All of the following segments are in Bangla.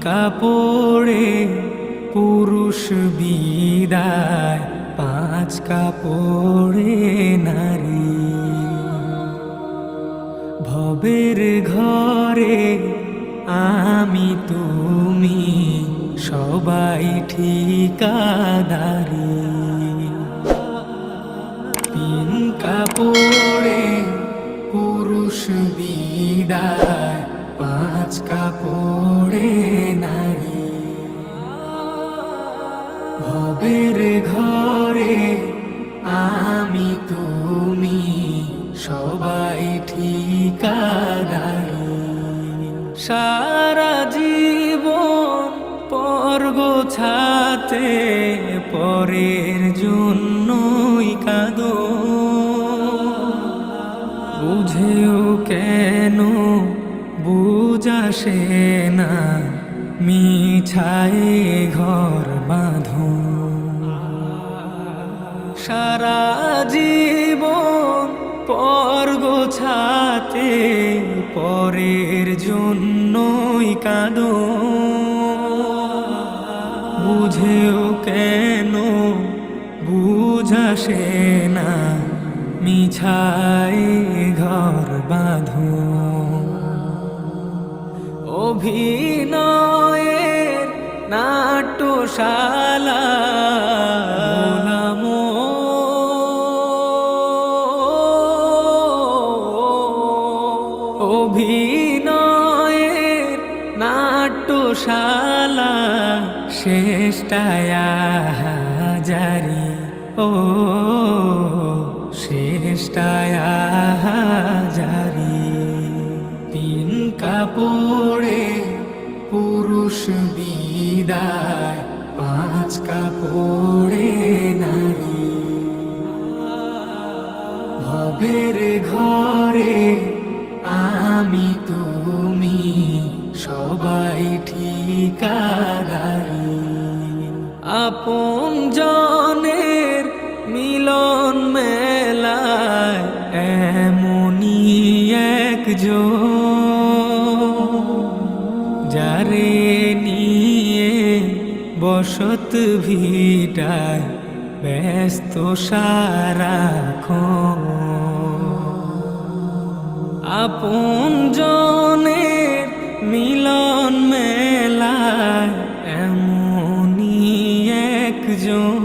কাপড়ে পুরুষ বিদায়, 5 কাপড়ে নারী। ভবের ঘরে আমি তুমি সবাই ঠিকাদারি। 3 কাপড়ে পুরুষ বিদায়, 5 কাপড়ে নারী। ভবের ঘরে আমি তুমি সবাই ঠিকাদারি। সারা জীবন পর গোছাতে পরের জন্যই কাঁদো, বুঝেও কেন বুঝাসে না, মিছায় ঘর বাঁধো। সারা জীবন পর গোছাতে পরের জন্যই কাঁদো, বুঝেও কেন বুঝাসে না, মিছায় ঘর বাঁধো। অভিনয়ের নাট্যশালা নামো, অভিনয়ের নাট্যশালা শেষটায় হাজারি। ও শেষটায় হাজারি। 3 কাপড়ে পুরুষ বিদায়, 5 কাপড়ে নারী। ভবের ঘরে আমি তুমি সবাই ঠিকাদারি। আপন জনের মিলন মেলায় এমনই একজন, যারে নিয়ে বসত ভিটায় ব্যস্ত সারাক্ষণ। আপন জনের মিলন মেলায় এমনই একজন,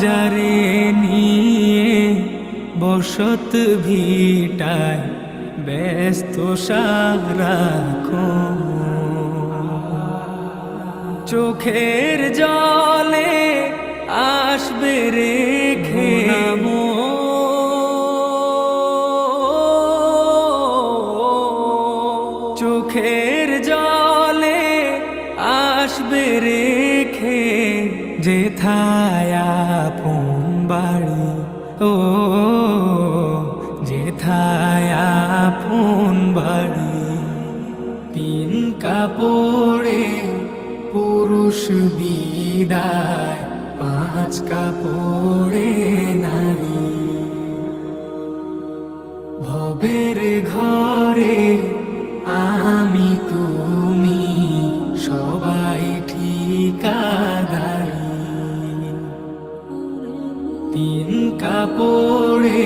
যারে নিয়ে বসত ভিটায় ব্যস্ত সারাক্ষণ। চোখের জলে আসবে রেখে চোখের জলে আসবে রেখে, যেথায় আপন বাড়ি। ও যেথায় আপন বাড়ি। 3 কাপড়ে পুরুষ বিদায়, 5 কাপড়ে নারী। ভবের ঘরে আমি তুমি সবাই ঠিকাদারি। 3 কাপড়ে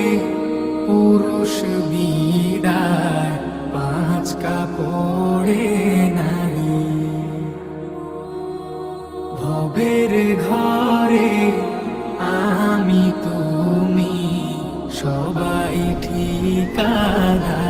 পুরুষ বিদায়, 5 কাপড়ে নারী। ভবের ঘরে আমি তুমি সবাই ঠিকাদারি।